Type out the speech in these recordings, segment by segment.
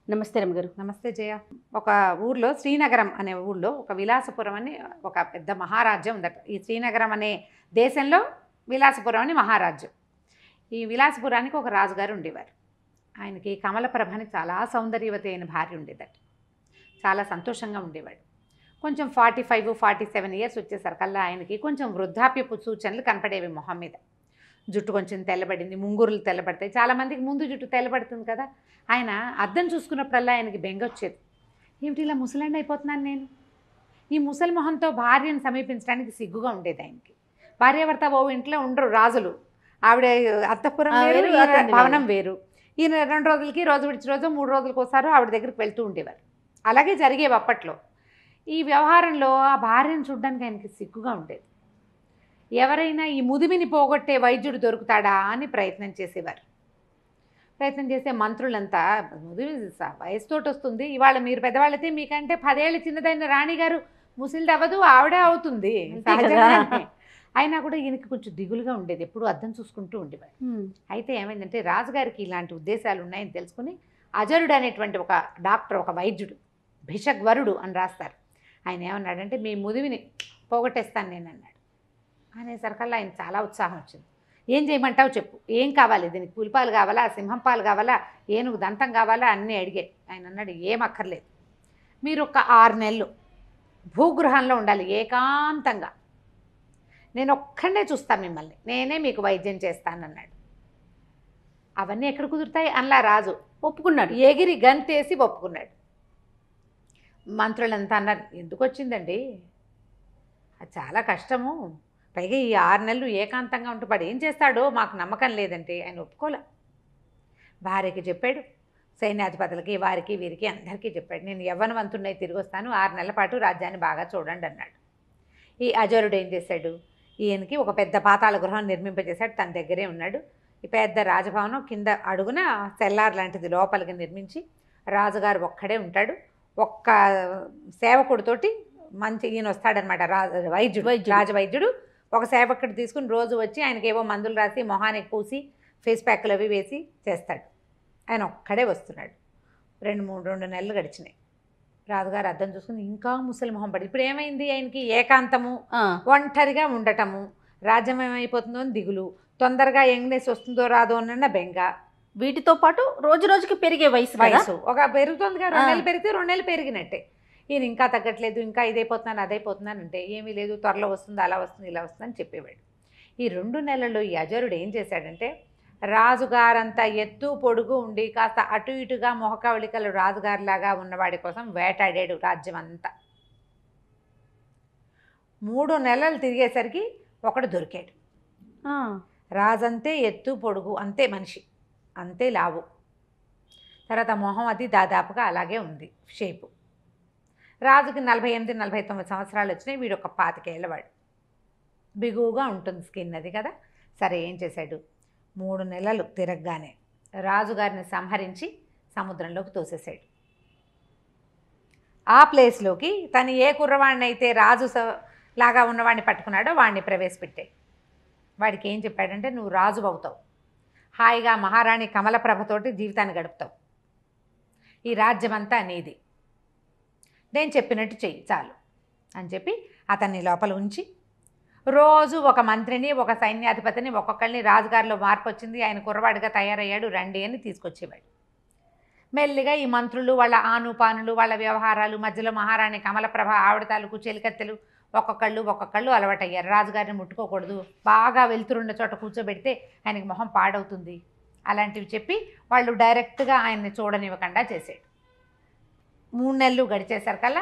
నమస్తే రమగారు. నమస్తే జయ. ఒక ఊర్లో శ్రీనగరం అనే ఊళ్ళో ఒక విలాసపురం అని ఒక పెద్ద మహారాజ్యం ఉందట. ఈ శ్రీనగరం అనే దేశంలో విలాసపురం అని మహారాజ్యం. ఈ విలాసపురానికి ఒక రాజుగారు ఉండేవారు. ఆయనకి కమలప్రభని చాలా సౌందర్యవతి అయిన భార్య ఉండేదట. చాలా సంతోషంగా ఉండేవాడు. కొంచెం 45-47 ఇయర్స్ వచ్చేసరికల్లా ఆయనకి కొంచెం వృద్ధాప్యపు సూచనలు కనపడేవి మొహం మీద. జుట్టు కొంచెం తెల్లబడింది, ముంగురులు తెల్లబడతాయి. చాలామందికి ముందు జుట్టు తెల్లబడుతుంది కదా. ఆయన అద్దం చూసుకున్నప్పుడల్లా ఆయనకి బెంగ వచ్చేది. ఏమిటి ఇలా ముసలాండి అయిపోతున్నాను నేను? ఈ ముసలి మొహంతో భార్యను సమీపించడానికి సిగ్గుగా ఉండేది ఆయనకి. భార్యాభర్త ఓ ఇంట్లో ఉండరు రాజులు. ఆవిడ అంతఃపురం వేరు, భవనం వేరు. ఈయన 2 రోజులకి, రోజు విడిచి రోజు 3 రోజులకు ఒకసారి ఆవిడ దగ్గరికి వెళ్తూ ఉండేవారు. అలాగే జరిగేవి అప్పట్లో. ఈ వ్యవహారంలో ఆ భార్యను చూడడానికి ఆయనకి సిగ్గుగా ఉండేది. ఎవరైనా ఈ ముదిమిని పోగొట్టే వైద్యుడు దొరుకుతాడా అని ప్రయత్నం చేసేవారు. ప్రయత్నం చేసే మంత్రులంతా ముదిమి వయసుతోటి వస్తుంది, ఇవాళ మీరు పెద్దవాళ్ళైతే మీకంటే 10 ఏళ్ళు చిన్నదైన రాణిగారు ముసిలిది అవ్వదు, ఆవిడే అవుతుంది సహజంగానే. అయినా కూడా ఈయనకి కొంచెం దిగులుగా ఉండేది, ఎప్పుడు అద్దం చూసుకుంటూ ఉండేవాడు. అయితే ఏమైందంటే రాజుగారికి ఇలాంటి ఉద్దేశాలు ఉన్నాయని తెలుసుకుని అజరుడు అనేటువంటి ఒక డాక్టర్, ఒక వైద్యుడు, భిషగ్వరుడు అని రాస్తారు. ఆయన ఏమన్నాడంటే మీ ముదిమిని పోగొట్టేస్తాను నేను అన్నాడు. అనేసరికల్లా ఆయన చాలా ఉత్సాహం వచ్చింది. ఏం చేయమంటావు చెప్పు, ఏం కావాలి, దీనికి పులిపాలు కావాలా, సింహం పాలు కావాలా, ఏనుగు దంతం కావాలా అన్నీ అడిగాడు. ఆయన అన్నాడు ఏం అక్కర్లేదు, మీరు ఒక 6 నెలలు భూగృహంలో ఉండాలి ఏకాంతంగా, నేను ఒక్కడే చూస్తాను మిమ్మల్ని, నేనే మీకు వైద్యం చేస్తానన్నాడు. అవన్నీ ఎక్కడ కుదురుతాయి అలా రాజు ఒప్పుకున్నాడు. ఎగిరి గంతేసి ఒప్పుకున్నాడు. మంత్రులంతా అన్నారు ఎందుకు వచ్చిందండి, అది చాలా కష్టము, పైగా ఈ 6 నెలలు ఏకాంతంగా ఉంటే వాడు ఏం చేస్తాడో మాకు నమ్మకం లేదంటే ఆయన ఒప్పుకోలే. భార్యకి చెప్పాడు, సైన్యాధిపతులకి, వారికి వీరికి అందరికీ చెప్పాడు, నేను యవ్వనవంతుడినై తిరిగి వస్తాను, 6 నెలల పాటు రాజ్యాన్ని బాగా చూడండి అన్నాడు. ఈ అజరుడు ఏం చేశాడు, ఈయనకి ఒక పెద్ద పాతాళ గృహం నిర్మింపజేశాడు. తన దగ్గరే ఉన్నాడు. ఈ పెద్ద రాజభవనం కింద అడుగున సెల్లార్ లాంటిది లోపలికి నిర్మించి రాజుగారు ఒక్కడే ఉంటాడు. ఒక్క సేవకుడితోటి మంచి ఈయన వస్తాడనమాట, రాజవైద్యుడు ఒక సేవకుడు తీసుకుని రోజు వచ్చి ఆయనకి ఏవో మందులు రాసి మొహానికి పూసి ఫేస్ ప్యాక్లు అవి వేసి చేస్తాడు. ఆయన ఒక్కడే వస్తున్నాడు. 2 నెలలు గడిచినాయి. రాజుగారు అద్దం చూసుకుని ఇంకా ముసలి మొహం పడి, ఇప్పుడు ఏమైంది ఆయనకి, ఏకాంతము, ఒంటరిగా ఉండటము, రాజ్యం ఏమైపోతుందో అని దిగులు, తొందరగా యంగ్నెస్ వస్తుందో రాదో అన్న బెంగ, వీటితో పాటు రోజు రోజుకి పెరిగే వయసు ఒక పెరుగుతుందిగా. 2 నెలలు పెరిగితే 2 నెలలు పెరిగినట్టే. ఈయన ఇంకా తగ్గట్లేదు, ఇంకా ఇదైపోతున్నాను అదైపోతున్నాను అంటే ఏమీ లేదు, త్వరలో వస్తుంది, అలా వస్తుంది, ఇలా వస్తుంది అని చెప్పేవాడు. ఈ 2 నెలల్లో ఈ అజరుడు ఏం చేశాడంటే రాజుగారంతా ఎత్తు పొడుగు ఉండి కాస్త అటు ఇటుగా మొహకవళికలు రాజుగారిలాగా ఉన్నవాడి కోసం వేటాడాడు రాజ్యం అంతా. 3 నెలలు తిరిగేసరికి ఒకడు దొరికాడు. రాజంతే ఎత్తు పొడుగు, అంతే మనిషి, అంతే లావు, తర్వాత మొహం అది దాదాపుగా అలాగే ఉంది షేపు. రాజుకి 48-49 సంవత్సరాలు వచ్చినాయి. వీడు ఒక 25 ఏళ్ళవాడు, బిగువుగా ఉంటుంది స్కిన్ అది కదా. సరే ఏం చేశాడు, 3 నెలలు తిరగగానే రాజుగారిని సంహరించి సముద్రంలోకి తోసేశాడు. ఆ ప్లేస్లోకి తను ఏ కుర్రవాడిని అయితే రాజు లాగా ఉన్నవాడిని పట్టుకున్నాడో వాడిని ప్రవేశపెట్టాడు. వాడికి ఏం చెప్పాడంటే నువ్వు రాజు అవుతావు, హాయిగా మహారాణి కమలప్రభతోటి జీవితాన్ని గడుపుతావు, ఈ రాజ్యమంతా నీది, నేను చెప్పినట్టు చెయ్యి చాలు అని చెప్పి అతన్ని లోపల ఉంచి రోజు ఒక మంత్రిని, ఒక సైన్యాధిపతిని, ఒక్కొక్కరిని రాజుగారిలో మార్పు వచ్చింది, ఆయన కుర్రవాడిగా తయారయ్యాడు రండి అని తీసుకొచ్చేవాడు. మెల్లిగా ఈ మంత్రులు వాళ్ళ ఆనుపానులు, వాళ్ళ వ్యవహారాలు, మధ్యలో మహారాణి కమలప్రభ ఆవిడ తాలూకు చెలికత్తెలు ఒక్కొక్కళ్ళు అలవాటయ్యారు. రాజుగారిని ముట్టుకోకూడదు, బాగా వెళ్తురున్న చోట కూర్చోబెడితే ఆయనకి మొహం పాడవుతుంది, అలాంటివి చెప్పి వాళ్ళు డైరెక్ట్గా ఆయన్ని చూడనివ్వకుండా చేసాడు. 3 నెలలు గడిచేసరికల్లా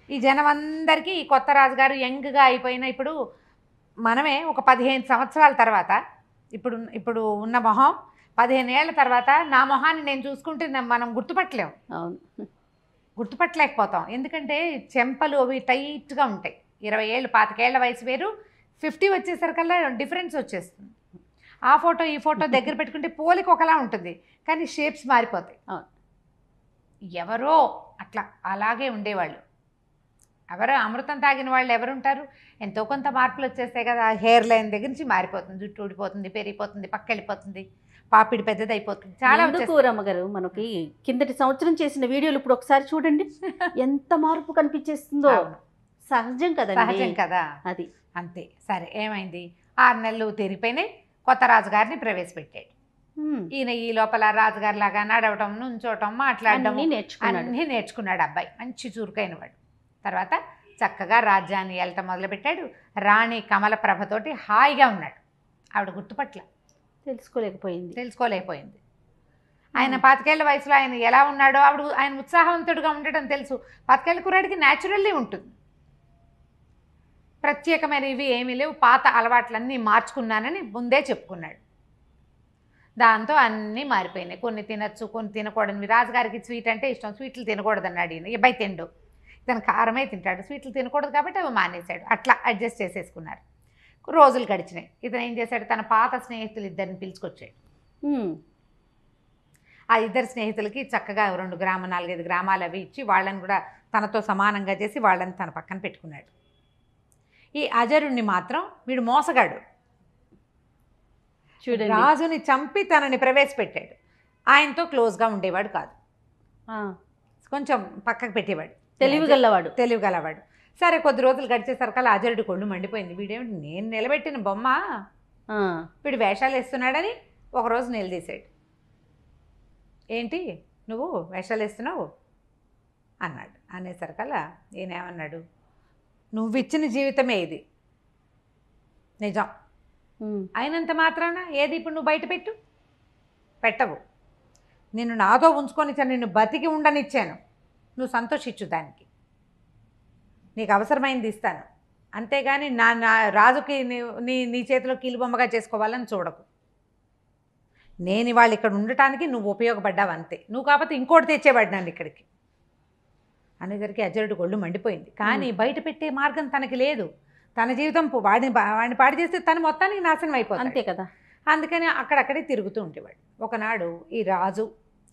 ఈ జనం అందరికీ ఈ కొత్త రాజుగారు యంగ్గా అయిపోయిన, ఇప్పుడు మనమే ఒక 15 సంవత్సరాల తర్వాత ఇప్పుడు ఉన్న మొహం 15 ఏళ్ల తర్వాత నా మొహాన్ని నేను చూసుకుంటే మనం గుర్తుపట్టలేము. గుర్తుపట్టలేకపోతాం, ఎందుకంటే చెంపలు అవి టైట్గా ఉంటాయి. 20 ఏళ్ళు 25 ఏళ్ల వయసు వేరు, 50 వచ్చేసరికల్లా డిఫరెన్స్ వచ్చేస్తుంది. ఆ ఫోటో ఈ ఫోటో దగ్గర పెట్టుకుంటే పోలిక ఒకలా ఉంటుంది, కానీ షేప్స్ మారిపోతాయి. ఎవరో అట్లా అలాగే ఉండేవాళ్ళు. ఎవరో అమృతం తాగిన వాళ్ళు ఎవరుంటారు, ఎంతో కొంత మార్పులు వచ్చేస్తాయి కదా. హెయిర్ లైన్ దగ్గర నుంచి మారిపోతుంది, జుట్టు ఊడిపోతుంది, పెరిగిపోతుంది, పక్క వెళ్ళిపోతుంది, పాపిడి పెద్దది అయిపోతుంది. చాలా ఎందుకు రమ్మగారు మనకి కిందటి సంవత్సరం చేసిన వీడియోలు ఇప్పుడు ఒకసారి చూడండి ఎంత మార్పు కనిపించేస్తుందో. సహజం కదండి, సహజం కదా అది. అంతే. సరే ఏమైంది, 6 నెలలు తిరిగిపోయినాయి. కొత్త రాజుగారిని ప్రవేశపెట్టాడు. ఈయన ఈ లోపల రాజుగారి లాగా నడవటం, నుంచోటం, మాట్లాడటం అన్నీ నేర్చుకున్నాడు అబ్బాయి. మంచి చురుకైన వాడు. తర్వాత చక్కగా రాజ్యాన్ని వెళ్తా మొదలుపెట్టాడు. రాణి కమలప్రభతోటి హాయిగా ఉన్నాడు. ఆవిడ గుర్తుపట్ల తెలుసుకోలేకపోయింది. ఆయన 25 ఏళ్ల వయసులో ఆయన ఎలా ఉన్నాడో ఆయన ఉత్సాహవంతుడిగా ఉండటం తెలుసు. 25 ఏళ్ల కుర్రాడికి న్యాచురల్లీ ఉంటుంది. ప్రత్యేకమైన ఇవి ఏమీ లేవు, పాత అలవాట్లన్నీ మార్చుకున్నానని ముందే చెప్పుకున్నాడు. దాంతో అన్నీ మారిపోయినాయి. కొన్ని తినచ్చు, కొన్ని తినకూడనివి. రాజుగారికి స్వీట్ అంటే ఇష్టం, స్వీట్లు తినకూడదన్నాడు ఈయన. అబ్బాయి తిండు, ఇతను కారమే తింటాడు, స్వీట్లు తినకూడదు కాబట్టి అవి మానేశాడు. అట్లా అడ్జస్ట్ చేసేసుకున్నారు. రోజులు గడిచినాయి. ఇతను ఏం చేశాడు, తన పాత స్నేహితులు ఇద్దరిని పిలుచుకొచ్చాడు. ఆ ఇద్దరు స్నేహితులకి చక్కగా 2 గ్రామాలు 4-5 గ్రామాలు అవి ఇచ్చి వాళ్ళని కూడా తనతో సమానంగా చేసి వాళ్ళని తన పక్కన పెట్టుకున్నాడు. ఈ అజరుణ్ణి మాత్రం వీడు మోసగాడు, చూడండి, రాజుని చంపి తనని ప్రవేశపెట్టాడు. ఆయనతో క్లోజ్గా ఉండేవాడు కాదు, కొంచెం పక్కకు పెట్టేవాడు. తెలివిగలవాడు. సరే కొద్ది రోజులు గడిచేసరికల్లా అజరుడి కొళ్ళు మండిపోయింది. వీడేమిటి, నేను నిలబెట్టిన బొమ్మ వీడు వేషాలు వేస్తున్నాడని ఒకరోజు నిలదీశాడు. ఏంటి నువ్వు వేషాలు వేస్తున్నావు అన్నాడు. అనేసరికల్లా ఈయనేమన్నాడు, నువ్వు ఇచ్చిన జీవితమే ఇది, నిజం. అయినంత మాత్రాన ఏది ఇప్పుడు నువ్వు బయట పెట్టవు. నిన్ను నాతో ఉంచుకొని నిన్ను బతికి ఉండనిచ్చాను, నువ్వు సంతోషించు, దానికి నీకు అవసరమైంది ఇస్తాను, అంతేగాని నా రాజుకి నీ చేతిలో కీలుబొమ్మగా చేసుకోవాలని చూడకు. నేను ఇవాళ ఇక్కడ ఉండటానికి నువ్వు ఉపయోగపడ్డావు అంతే, నువ్వు కాకపోతే ఇంకోటి తెచ్చేవాడు నన్ను ఇక్కడికి అనేసరికి అజరుడు ఒళ్ళు మండిపోయింది. కానీ బయట పెట్టే మార్గం తనకి లేదు. తన జీవితం వాడిని పాడు చేస్తే తను మొత్తానికి నాశనం అయిపోతుంది, అంతే కదా. అందుకని అక్కడక్కడే తిరుగుతూ ఉండేవాడు. ఒకనాడు ఈ రాజు,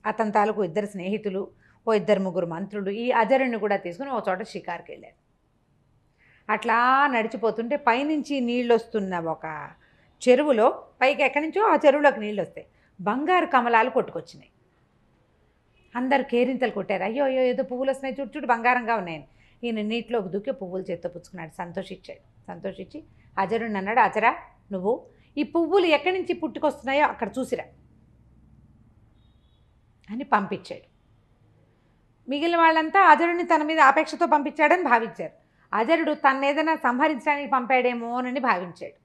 అతని తాలూకు 2 స్నేహితులు, 2-3 మంత్రులు ఈ అజరుణ్ణి కూడా తీసుకుని ఒక చోట షికారుకి వెళ్ళారు. అట్లా నడిచిపోతుంటే పైనుంచి నీళ్ళు వస్తున్న ఒక చెరువులో, పైకి ఎక్కడి నుంచో ఆ చెరువులోకి నీళ్ళు వస్తాయి, బంగారు కమలాలు కొట్టుకొచ్చినాయి. అందరు కేరింతలు కొట్టారు. అయ్యో అయ్యో ఏదో పువ్వులు వస్తున్నాయి, చుట్టూ బంగారంగా ఉన్నాయని. ఈయన నీటిలోకి దూకి పువ్వులు చేత్తో పుచ్చుకున్నాడు. సంతోషించి అజరుణ్ణి అన్నాడు, అజరా నువ్వు ఈ పువ్వులు ఎక్కడి నుంచి పుట్టుకొస్తున్నాయో అక్కడ చూసిరా అని పంపించాడు. మిగిలిన వాళ్ళంతా అజరుడిని తన మీద ఆపేక్షతో పంపించాడని భావించారు. అజరుడు తను ఏదైనా సంహరించడానికి పంపాడేమోనని భావించాడు.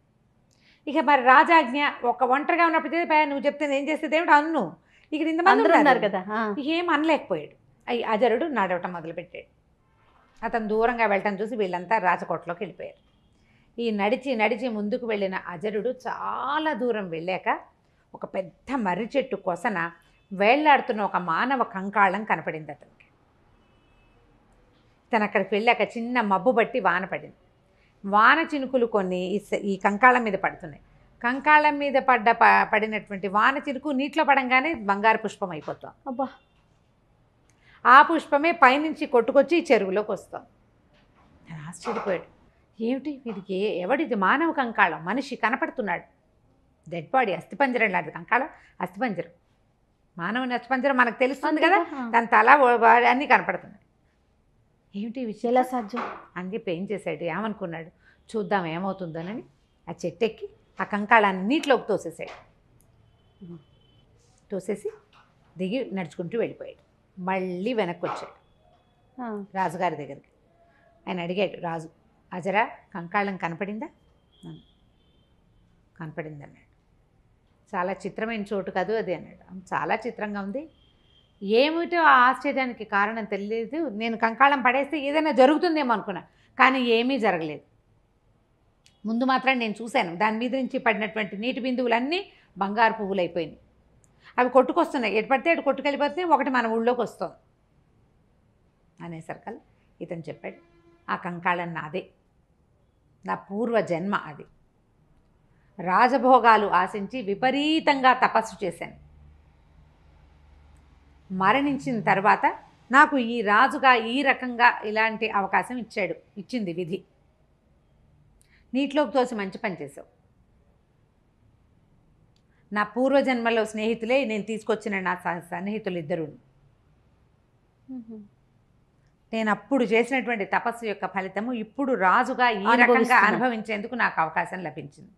ఇక మరి రాజాజ్ఞ, ఒక ఒంటరిగా ఉన్నప్పుడు నువ్వు చెప్తే నేను చేసేది ఏమిటి అన్ను, ఇక్కడ ఇంతమంది ఉన్నారు కదా, ఏం అనలేకపోయాడు. అజరుడు నడవటం మొదలుపెట్టాడు. అతను దూరంగా వెళ్ళటం చూసి వీళ్ళంతా రాజకోటలోకి వెళ్ళిపోయారు. ఈ నడిచి ముందుకు వెళ్ళిన అజరుడు చాలా దూరం వెళ్ళాక ఒక పెద్ద మర్రి చెట్టు కొసన వేళ్లాడుతున్న ఒక మానవ కంకాళం కనపడింది అతనికి. తను అక్కడికి వెళ్ళాక చిన్న మబ్బు బట్టి వాన పడింది. వాన చినుకులు కొన్ని ఈ కంకాళం మీద పడుతున్నాయి. కంకాళం మీద పడినటువంటి వాన చినుకు నీటిలో పడంగానే బంగారు పుష్పం అయిపోతాం. అబ్బా, ఆ పుష్పమే పైనుంచి కొట్టుకొచ్చి ఈ చెరువులోకి వస్తాం. నేను ఆశ్చర్యపోయాడు. ఏమిటి వీడికి, ఎవడిది మానవ కంకాళం, మనిషి కనపడుతున్నాడు, డెడ్ బాడీ, అస్థిపంజరం లాంటి కంకాళం, అస్థిపంజరం, మానవుని అస్థిపంజరం మనకు తెలుస్తుంది కదా, దాని తల అన్నీ కనపడుతున్నాయి. ఏమిటి విషయం, ఎలా సాధ్యం అని చెప్పి ఏం చేశాడు, ఏమనుకున్నాడు, చూద్దాం ఏమవుతుందోనని ఆ చెట్టెక్కి ఆ కంకాళాన్ని నీటిలోకి తోసేసి దిగి నడుచుకుంటూ వెళ్ళిపోయాడు. మళ్ళీ వెనక్కి వచ్చాడు రాజుగారి దగ్గరికి. ఆయన అడిగాడు, రాజు అజరా కంకాళం కనపడిందా? కనపడింది అన్నాడు. చాలా చిత్రమైన చోటు కాదు అది అన్నాడు. చాలా చిత్రంగా ఉంది, ఏమిటో ఆ ఆశ్చర్యానికి కారణం తెలియదు. నేను కంకాళం పడేస్తే ఏదైనా జరుగుతుందేమో అనుకున్నా, కానీ ఏమీ జరగలేదు. ముందు మాత్రం నేను చూశాను, దాని మీద నుంచి పడినటువంటి నీటి బిందువులన్నీ బంగారు పువ్వులు అయిపోయినాయి. అవి కొట్టుకొస్తున్నాయి, ఎటు పడితే అటు కొట్టుకెళ్ళిపోతే ఒకటి మన ఊళ్ళోకి వస్తుంది అనేసరికల్లా ఇతను చెప్పాడు, ఆ కంకాళం నాదే, నా పూర్వ జన్మ అది. రాజభోగాలు ఆశించి విపరీతంగా తపస్సు చేశాను. మరణించిన తర్వాత నాకు ఈ రాజుగా ఈ రకంగా ఇలాంటి అవకాశం ఇచ్చింది విధి. నీటిలోకి తోసి మంచి పని చేసావు. నా పూర్వజన్మలో స్నేహితులే నేను తీసుకొచ్చిన నా సన్నిహితులు ఇద్దరు. నేను అప్పుడు చేసినటువంటి తపస్సు యొక్క ఫలితము ఇప్పుడు రాజుగా ఈ రకంగా అనుభవించేందుకు నాకు అవకాశం లభించింది.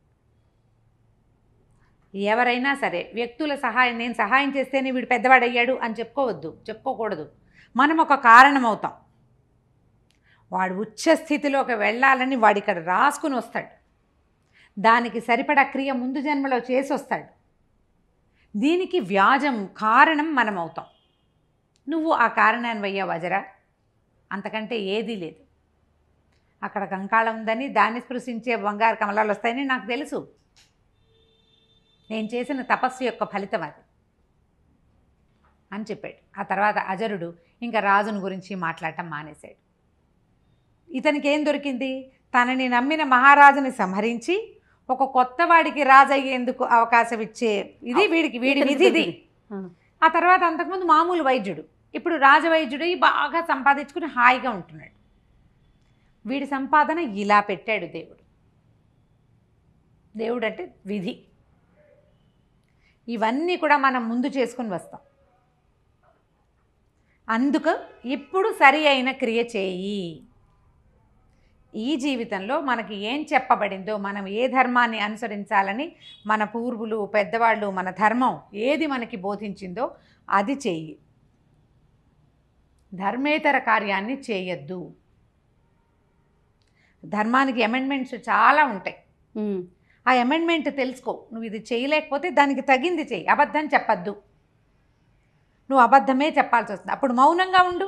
ఎవరైనా సరే వ్యక్తుల సహాయం, నేను సహాయం చేస్తేనే వీడు పెద్దవాడయ్యాడు అని చెప్పుకోకూడదు. మనం ఒక కారణం అవుతాం. వాడు ఉచ్చ స్థితిలోకి వెళ్ళాలని వాడు ఇక్కడ రాసుకుని వస్తాడు. దానికి సరిపడా క్రియ ముందు జన్మలో చేసి వస్తాడు. దీనికి వ్యాజం కారణం మనం అవుతాం. నువ్వు ఆ కారణాన్ని అయ్యావు అజరా, అంతకంటే ఏదీ లేదు. అక్కడ కంకాళం ఉందని, దాన్ని స్పృశించే బంగారు కమలాలు వస్తాయని నాకు తెలుసు. నేను చేసిన తపస్సు యొక్క ఫలితం అది అని చెప్పాడు. ఆ తర్వాత అజరుడు ఇంకా రాజుని గురించి మాట్లాడటం మానేశాడు. ఇతనికి ఏం దొరికింది? తనని నమ్మిన మహారాజుని సంహరించి ఒక కొత్త వాడికి రాజు అయ్యేందుకు అవకాశం ఇచ్చే ఇది వీడి విధిది. ఆ తర్వాత అంతకుముందు మామూలు వైద్యుడు, ఇప్పుడు రాజవైద్యుడు బాగా సంపాదించుకుని హాయిగా ఉంటున్నాడు. వీడి సంపాదన ఇలా పెట్టాడు దేవుడు. దేవుడు అంటే విధి. ఇవన్నీ కూడా మనం ముందు చేసుకుని వస్తాం. అందుకు ఇప్పుడు సరి అయిన క్రియ చేయి. ఈ జీవితంలో మనకి ఏం చెప్పబడిందో, మనం ఏ ధర్మాన్ని అనుసరించాలని మన పూర్వులు పెద్దవాళ్ళు, మన ధర్మం ఏది మనకి బోధించిందో అది చెయ్యి. ధర్మేతర కార్యాన్ని చేయొద్దు. ధర్మానికి అమెండ్మెంట్స్ చాలా ఉంటాయి. ఆ అమెండ్మెంట్ తెలుసుకో. నువ్వు ఇది చేయలేకపోతే దానికి తగింది చెయ్యి. అబద్ధం చెప్పద్దు. నువ్వు అబద్ధమే చెప్పాల్సి వస్తుంది. అప్పుడు మౌనంగా ఉండు.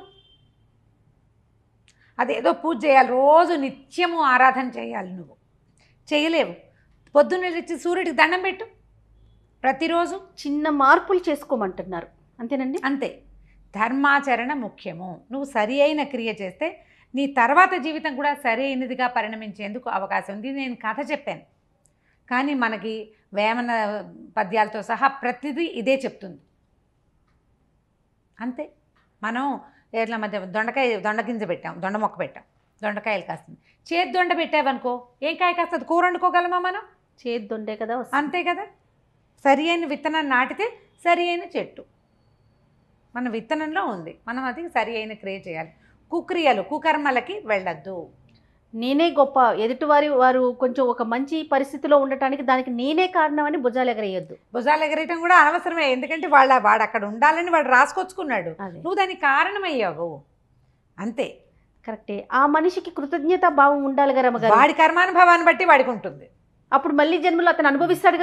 అదేదో పూజ చేయాలి, రోజు నిత్యము ఆరాధన చేయాలి. నువ్వు చేయలేవు. పొద్దున్న లేచి సూర్యుడికి దండం పెట్టు. ప్రతిరోజు చిన్న మార్పులు చేసుకోమంటున్నారు, అంతేనండి? అంతే. ధర్మాచరణ ముఖ్యము. నువ్వు సరి అయిన క్రియ చేస్తే నీ తర్వాత జీవితం కూడా సరి అయినదిగా పరిణమించేందుకు అవకాశం ఉంది. నేను కథ చెప్పాను, కానీ మనకి వేమన పద్యాలతో సహా ప్రతిదీ ఇదే చెప్తుంది. అంతే. మనం ఏట్ల మధ్య దొండగింజ పెట్టాం, దొండ మొక్క పెట్టాం, దొండకాయలు కాస్తుంది. చేతి దొండ పెట్టావనుకో ఏం కాయ కాస్తుంది? కూర వండుకోగలమా మనం? చేతి దొండే కదా. అంతే కదా. సరి అయిన విత్తనాన్ని నాటితే సరి అయిన చెట్టు మన విత్తనంలో ఉంది. మనం అది సరి అయిన క్రియ చేయాలి. కుకర్మలకి వెళ్ళద్దు. నేనే గొప్ప, వారు కొంచెం ఒక మంచి పరిస్థితిలో ఉండటానికి దానికి నేనే కారణం అని భుజాలు ఎగరేయొద్దు. భుజాలు ఎగరేయటం కూడా అనవసరమే. ఎందుకంటే వాడు అక్కడ ఉండాలని వాడు రాసుకొచ్చుకున్నాడు. నువ్వు దానికి కారణమయ్యావు. అంతే. కరెక్టే. ఆ మనిషికి కృతజ్ఞత భావం ఉండాలి కదా. వాడి కర్మానుభవాన్ని బట్టి వాడికి ఉంటుంది. అప్పుడు మళ్ళీ జన్మలో అతను అనుభవిస్తాడు.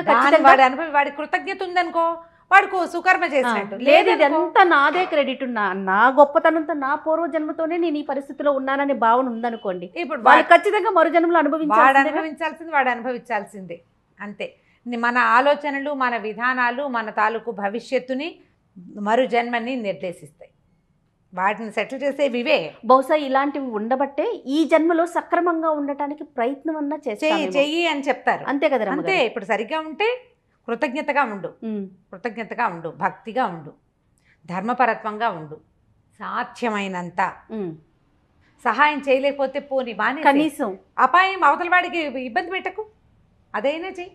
వాడి కృతజ్ఞత ఉందనుకో, వాడికి సుకర్మ చేసినట్టు. లేదు, ఇదంతా నాదే క్రెడిట్, నా గొప్పతనంతో నా పూర్వ జన్మతోనే నేను ఈ పరిస్థితిలో ఉన్నాననే భావన ఉందనుకోండి, ఇప్పుడు వాళ్ళు ఖచ్చితంగా మరో జన్మలో అనుభవించాల్సింది వాడు అనుభవించాల్సిందే. అంతే. మన ఆలోచనలు, మన విధానాలు మన తాలూకు భవిష్యత్తుని, మరు జన్మని నిర్దేశిస్తాయి. వాటిని సెటిల్ చేసేవివే. బహుశా ఇలాంటివి ఉండబట్టే ఈ జన్మలో సక్రమంగా ఉండటానికి ప్రయత్నం అన్నా చెయ్యి అని చెప్తారు. అంతే కదా. అంతే. ఇప్పుడు సరిగ్గా ఉంటే కృతజ్ఞతగా ఉండు, భక్తిగా ఉండు, ధర్మపరత్వంగా ఉండు, సాధ్యమైనంత. సహాయం చేయలేకపోతే పోనీ బానే, కనీసం అపాయం అవతల వాడికి ఇబ్బంది పెట్టకు, అదైనా చెయ్యి.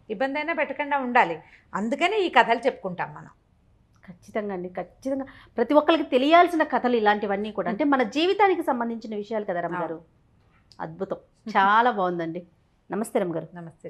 ఇబ్బంది అయినా పెట్టకుండా ఉండాలి. అందుకని ఈ కథలు చెప్పుకుంటాం మనం. ఖచ్చితంగా అండి, ఖచ్చితంగా ప్రతి ఒక్కరికి తెలియాల్సిన కథలు ఇలాంటివన్నీ కూడా. అంటే మన జీవితానికి సంబంధించిన విషయాలు కదా రమ్మగారు. అద్భుతం, చాలా బాగుందండి. నమస్తే రమ్మగారు. నమస్తే.